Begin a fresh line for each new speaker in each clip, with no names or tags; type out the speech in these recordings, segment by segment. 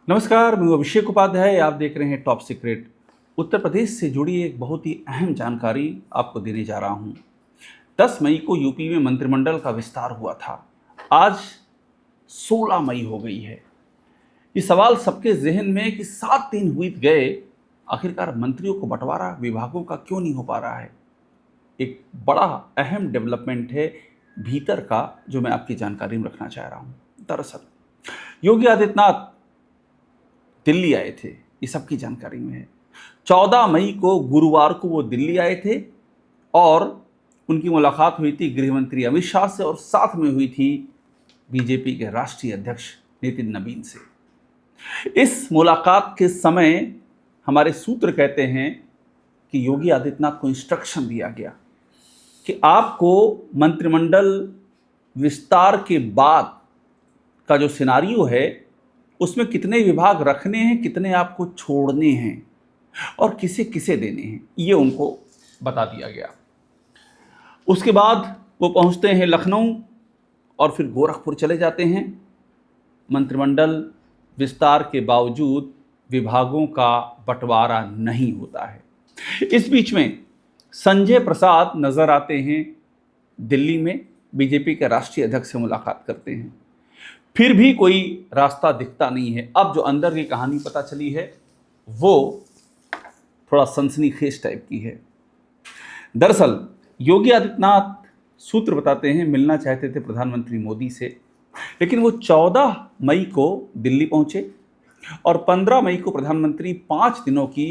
नमस्कार, मैं अभिषेक उपाध्याय। आप देख रहे हैं टॉप सीक्रेट। उत्तर प्रदेश से जुड़ी एक बहुत ही अहम जानकारी आपको देने जा रहा हूं। 10 मई को यूपी में मंत्रिमंडल का विस्तार हुआ था। आज 16 मई हो गई है। ये सवाल सबके जहन में है कि 7 दिन बीत गए, आखिरकार मंत्रियों को बंटवारा विभागों का क्यों नहीं हो पा रहा है। एक बड़ा अहम डेवलपमेंट है भीतर का, जो मैं आपकी जानकारी में रखना चाह रहा हूं। दरअसल योगी आदित्यनाथ दिल्ली आए थे, ये सबकी जानकारी में है। 14 मई को गुरुवार को वो दिल्ली आए थे और उनकी मुलाकात हुई थी गृह मंत्री अमित शाह से और साथ में हुई थी बीजेपी के राष्ट्रीय अध्यक्ष नितिन नवीन से। इस मुलाकात के समय हमारे सूत्र कहते हैं कि योगी आदित्यनाथ को इंस्ट्रक्शन दिया गया कि आपको मंत्रिमंडल विस्तार के बाद का जो सिनारियो है उसमें कितने विभाग रखने हैं, कितने आपको छोड़ने हैं और किसे किसे देने हैं, ये उनको बता दिया गया। उसके बाद वो पहुंचते हैं लखनऊ और फिर गोरखपुर चले जाते हैं। मंत्रिमंडल विस्तार के बावजूद विभागों का बंटवारा नहीं होता है। इस बीच में संजय प्रसाद नजर आते हैं दिल्ली में, बीजेपी के राष्ट्रीय अध्यक्ष से मुलाकात करते हैं। फिर भी कोई रास्ता दिखता नहीं है। अब जो अंदर की कहानी पता चली है वो थोड़ा सनसनीखेज टाइप की है। दरअसल योगी आदित्यनाथ, सूत्र बताते हैं, मिलना चाहते थे प्रधानमंत्री मोदी से, लेकिन वो 14 मई को दिल्ली पहुंचे और 15 मई को प्रधानमंत्री 5 दिनों की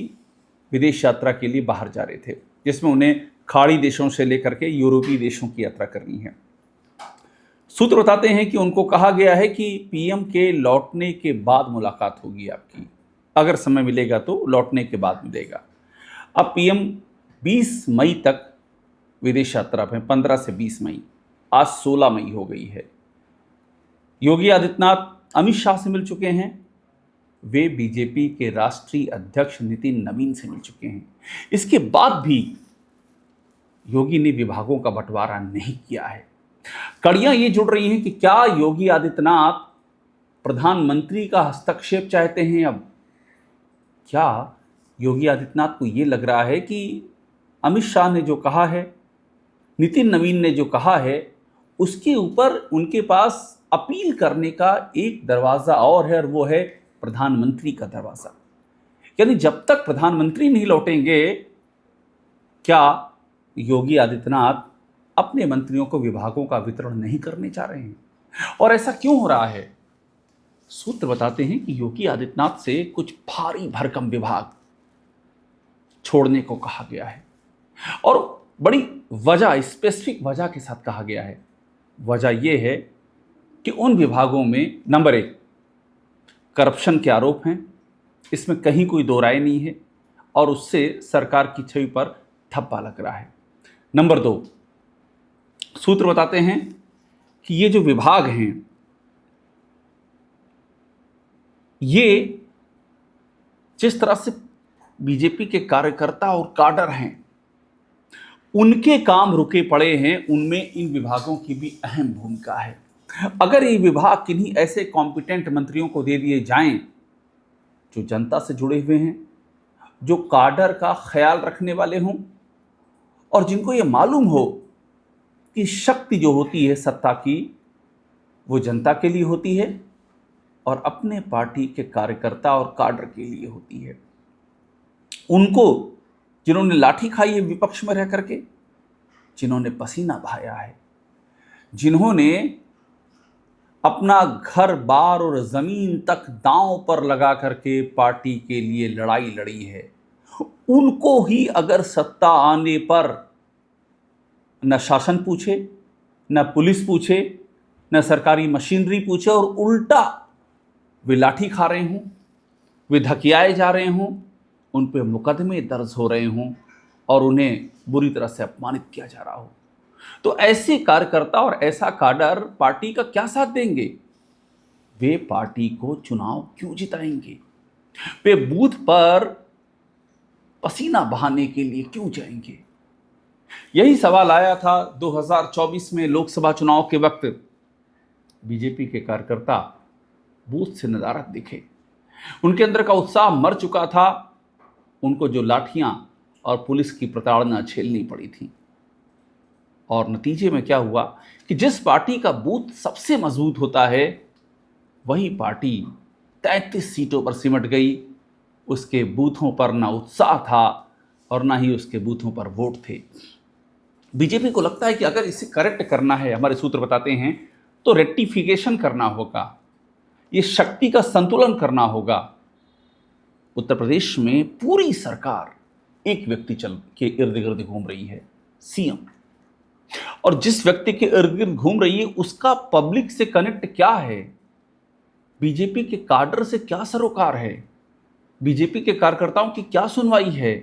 विदेश यात्रा के लिए बाहर जा रहे थे, जिसमें उन्हें खाड़ी देशों से लेकर के यूरोपीय देशों की यात्रा करनी है। सूत्र बताते हैं कि उनको कहा गया है कि पीएम के लौटने के बाद मुलाकात होगी आपकी, अगर समय मिलेगा तो लौटने के बाद मिलेगा। अब पीएम 20 मई तक विदेश यात्रा पे, 15 से 20 मई, आज 16 मई हो गई है। योगी आदित्यनाथ अमित शाह से मिल चुके हैं, वे बीजेपी के राष्ट्रीय अध्यक्ष नितिन नवीन से मिल चुके हैं। इसके बाद भी योगी ने विभागों का बंटवारा नहीं किया है। कड़ियां ये जुड़ रही हैं कि क्या योगी आदित्यनाथ प्रधानमंत्री का हस्तक्षेप चाहते हैं। अब क्या योगी आदित्यनाथ को ये लग रहा है कि अमित शाह ने जो कहा है, नितिन नवीन ने जो कहा है, उसके ऊपर उनके पास अपील करने का एक दरवाजा और है, और वो है प्रधानमंत्री का दरवाजा। यानी जब तक प्रधानमंत्री नहीं लौटेंगे, क्या योगी आदित्यनाथ अपने मंत्रियों को विभागों का वितरण नहीं करने जा रहे हैं? और ऐसा क्यों हो रहा है? सूत्र बताते हैं कि योगी आदित्यनाथ से कुछ भारी भरकम विभाग छोड़ने को कहा गया है और बड़ी वजह, स्पेसिफिक वजह के साथ कहा गया है। वजह यह है कि उन विभागों में नंबर 1 करप्शन के आरोप हैं, इसमें कहीं कोई दो राय नहीं है और उससे सरकार की छवि पर ठप्पा लग रहा है। नंबर 2, सूत्र बताते हैं कि ये जो विभाग हैं, ये जिस तरह से बीजेपी के कार्यकर्ता और काडर हैं, उनके काम रुके पड़े हैं, उनमें इन विभागों की भी अहम भूमिका है। अगर ये विभाग किन्हीं ऐसे कॉम्पिटेंट मंत्रियों को दे दिए जाएं जो जनता से जुड़े हुए हैं, जो काडर का ख्याल रखने वाले हों और जिनको ये मालूम हो कि शक्ति जो होती है सत्ता की, वो जनता के लिए होती है और अपने पार्टी के कार्यकर्ता और काडर के लिए होती है। उनको, जिन्होंने लाठी खाई है विपक्ष में रह करके, जिन्होंने पसीना बहाया है, जिन्होंने अपना घर बार और जमीन तक दांव पर लगा करके पार्टी के लिए लड़ाई लड़ी है, उनको ही अगर सत्ता आने पर न शासन पूछे, न पुलिस पूछे, न सरकारी मशीनरी पूछे और उल्टा वे लाठी खा रहे हों, वे धकियाए जा रहे हों, उन पे मुकदमे दर्ज हो रहे हों और उन्हें बुरी तरह से अपमानित किया जा रहा हो, तो ऐसे कार्यकर्ता और ऐसा काडर पार्टी का क्या साथ देंगे? वे पार्टी को चुनाव क्यों जिताएंगे? वे बूथ पर पसीना बहाने के लिए क्यों जाएंगे? यही सवाल आया था 2024 में लोकसभा चुनाव के वक्त। बीजेपी के कार्यकर्ता बूथ से नदारद दिखे, उनके अंदर का उत्साह मर चुका था। उनको जो लाठियां और पुलिस की प्रताड़ना झेलनी पड़ी थी। और नतीजे में क्या हुआ कि जिस पार्टी का बूथ सबसे मजबूत होता है वही पार्टी 33 सीटों पर सिमट गई। उसके बूथों पर ना उत्साह था और ना ही उसके बूथों पर वोट थे। बीजेपी को लगता है कि अगर इसे करेक्ट करना है, हमारे सूत्र बताते हैं, तो रेक्टिफिकेशन करना होगा, ये शक्ति का संतुलन करना होगा। उत्तर प्रदेश में पूरी सरकार एक व्यक्ति चल के इर्द गिर्द घूम रही है, सीएम। और जिस व्यक्ति के इर्द गिर्द घूम रही है उसका पब्लिक से कनेक्ट क्या है, बीजेपी के काडर से क्या सरोकार है, बीजेपी के कार्यकर्ताओं की क्या सुनवाई है,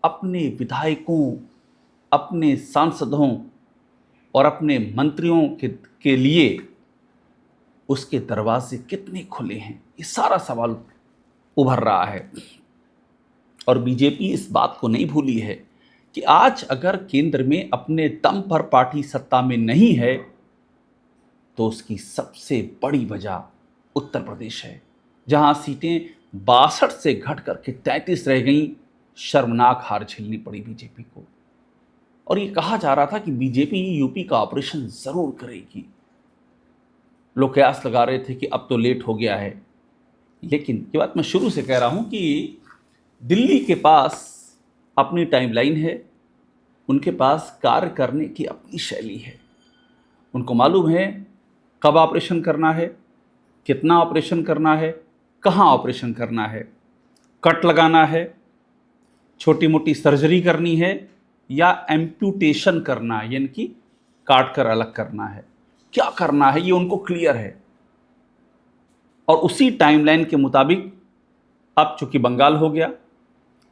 अपने विधायकों, अपने सांसदों और अपने मंत्रियों के लिए उसके दरवाजे कितने खुले हैं, ये सारा सवाल उभर रहा है। और बीजेपी इस बात को नहीं भूली है कि आज अगर केंद्र में अपने दम पर पार्टी सत्ता में नहीं है तो उसकी सबसे बड़ी वजह उत्तर प्रदेश है, जहां सीटें 62 से घट करके 33 रह गईं। शर्मनाक हार झेलनी पड़ी बीजेपी को। और ये कहा जा रहा था कि बीजेपी यूपी का ऑपरेशन जरूर करेगी। लोग कयास लगा रहे थे कि अब तो लेट हो गया है, लेकिन ये बात मैं शुरू से कह रहा हूं कि दिल्ली के पास अपनी टाइमलाइन है, उनके पास कार्य करने की अपनी शैली है। उनको मालूम है कब ऑपरेशन करना है, कितना ऑपरेशन करना है, कहाँ ऑपरेशन करना है, कट लगाना है, छोटी मोटी सर्जरी करनी है या एम्प्यूटेशन करना है, यानी कि काट कर अलग करना है, क्या करना है ये उनको क्लियर है। और उसी टाइमलाइन के मुताबिक अब चूंकि बंगाल हो गया,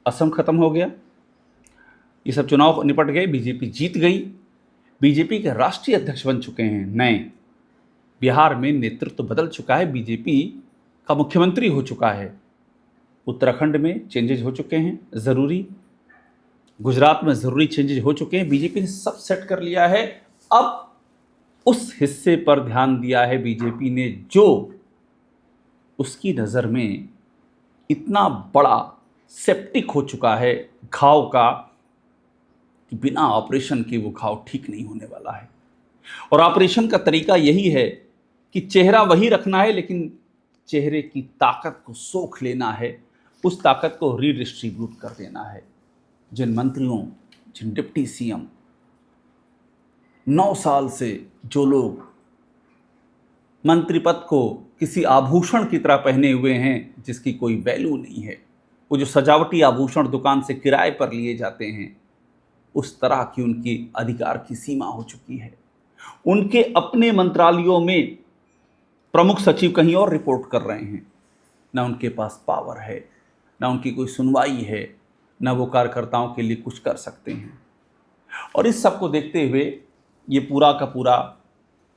असम खत्म हो गया, ये सब चुनाव निपट गए, बीजेपी जीत गई, बीजेपी के राष्ट्रीय अध्यक्ष बन चुके हैं नए, बिहार में नेतृत्व बदल चुका है, बीजेपी का मुख्यमंत्री हो चुका है, उत्तराखंड में चेंजेज हो चुके हैं ज़रूरी, गुजरात में ज़रूरी चेंजेज हो चुके हैं, बीजेपी ने सब सेट कर लिया है। अब उस हिस्से पर ध्यान दिया है बीजेपी ने जो उसकी नज़र में इतना बड़ा सेप्टिक हो चुका है घाव का कि बिना ऑपरेशन के वो घाव ठीक नहीं होने वाला है। और ऑपरेशन का तरीका यही है कि चेहरा वही रखना है लेकिन चेहरे की ताकत को सोख लेना है, उस ताकत को रीडिस्ट्रीब्यूट कर देना है। जिन मंत्रियों, जिन डिप्टी सीएम 9 साल से जो लोग मंत्री पद को किसी आभूषण की तरह पहने हुए हैं जिसकी कोई वैल्यू नहीं है, वो जो सजावटी आभूषण दुकान से किराए पर लिए जाते हैं, उस तरह की उनकी अधिकार की सीमा हो चुकी है। उनके अपने मंत्रालयों में प्रमुख सचिव कहीं और रिपोर्ट कर रहे हैं, ना उनके पास पावर है, ना उनकी कोई सुनवाई है, ना वो कार्यकर्ताओं के लिए कुछ कर सकते हैं। और इस सब को देखते हुए ये पूरा का पूरा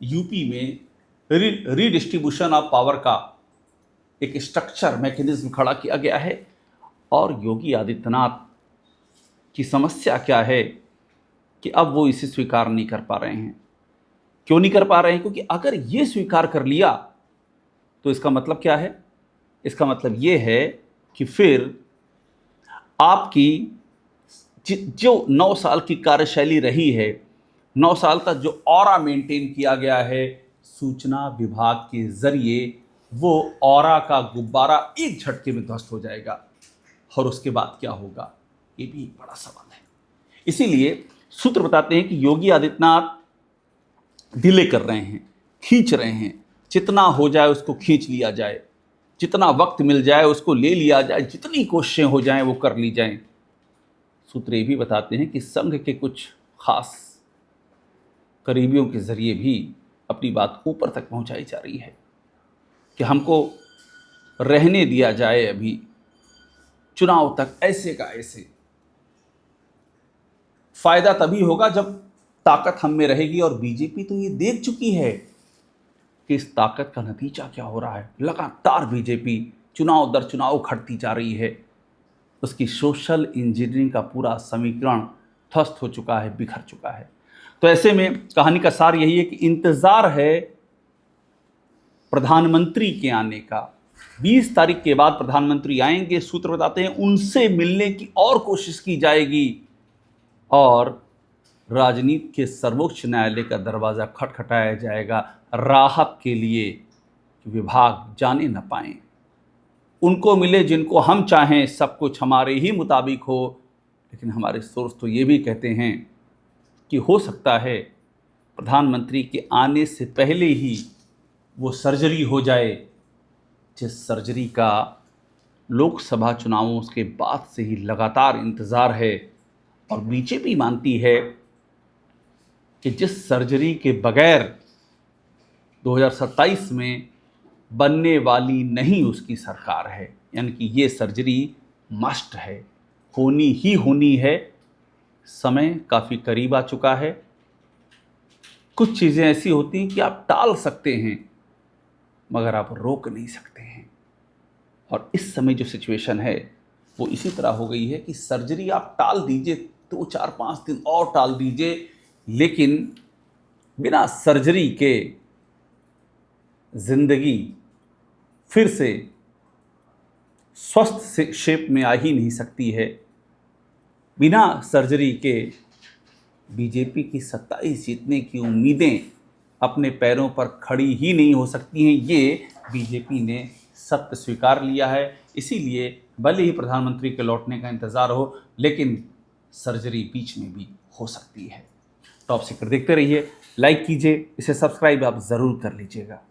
यूपी में रीडिस्ट्रीब्यूशन ऑफ पावर का एक स्ट्रक्चर मैकेनिज्म खड़ा किया गया है। और योगी आदित्यनाथ की समस्या क्या है कि अब वो इसे स्वीकार नहीं कर पा रहे हैं। क्यों नहीं कर पा रहे हैं? क्योंकि अगर ये स्वीकार कर लिया तो इसका मतलब क्या है? इसका मतलब ये है कि फिर आपकी जो 9 साल की कार्यशैली रही है, 9 साल का जो ऑरा मेंटेन किया गया है सूचना विभाग के जरिए, वो ऑरा का गुब्बारा एक झटके में ध्वस्त हो जाएगा। और उसके बाद क्या होगा, ये भी एक बड़ा सवाल है। इसीलिए सूत्र बताते हैं कि योगी आदित्यनाथ डिले कर रहे हैं, खींच रहे हैं, जितना हो जाए उसको खींच लिया जाए, जितना वक्त मिल जाए उसको ले लिया जाए, जितनी कोशिशें हो जाएं वो कर ली जाएं। सूत्र ये भी बताते हैं कि संघ के कुछ खास करीबियों के जरिए भी अपनी बात ऊपर तक पहुंचाई जा रही है कि हमको रहने दिया जाए अभी चुनाव तक ऐसे का ऐसे। फायदा तभी होगा जब ताकत हम में रहेगी, और बीजेपी तो ये देख चुकी है कि इस ताकत का नतीजा क्या हो रहा है। लगातार बीजेपी चुनाव दर चुनाव खड़ती जा रही है, उसकी सोशल इंजीनियरिंग का पूरा समीकरण ध्वस्त हो चुका है, बिखर चुका है। तो ऐसे में कहानी का सार यही है कि इंतजार है प्रधानमंत्री के आने का, 20 तारीख के बाद प्रधानमंत्री आएंगे, सूत्र बताते हैं, उनसे मिलने की और कोशिश की जाएगी और राजनीति के सर्वोच्च न्यायालय का दरवाज़ा खटखटाया जाएगा राहत के लिए कि विभाग जाने न पाएं। उनको मिले जिनको हम चाहें, सब कुछ हमारे ही मुताबिक हो। लेकिन हमारे सोर्स तो ये भी कहते हैं कि हो सकता है प्रधानमंत्री के आने से पहले ही वो सर्जरी हो जाए, जिस सर्जरी का लोकसभा चुनावों के बाद से ही लगातार इंतज़ार है। और बीजेपी मानती है कि जिस सर्जरी के बगैर 2027 में बनने वाली नहीं उसकी सरकार है, यानी कि ये सर्जरी मस्ट है, होनी ही होनी है। समय काफ़ी करीब आ चुका है। कुछ चीज़ें ऐसी होती हैं कि आप टाल सकते हैं मगर आप रोक नहीं सकते हैं। और इस समय जो सिचुएशन है वो इसी तरह हो गई है कि सर्जरी आप टाल दीजिए, 2 4 5 दिन और टाल दीजिए, लेकिन बिना सर्जरी के ज़िंदगी फिर से स्वस्थ शेप में आ ही नहीं सकती है। बिना सर्जरी के बीजेपी की 27 जीतने की उम्मीदें अपने पैरों पर खड़ी ही नहीं हो सकती हैं। ये बीजेपी ने सत्य स्वीकार लिया है। इसीलिए भले ही प्रधानमंत्री के लौटने का इंतज़ार हो, लेकिन सर्जरी बीच में भी हो सकती है। टॉप सीक्रेट देखते रहिए, लाइक कीजिए, इसे सब्सक्राइब आप ज़रूर कर लीजिएगा।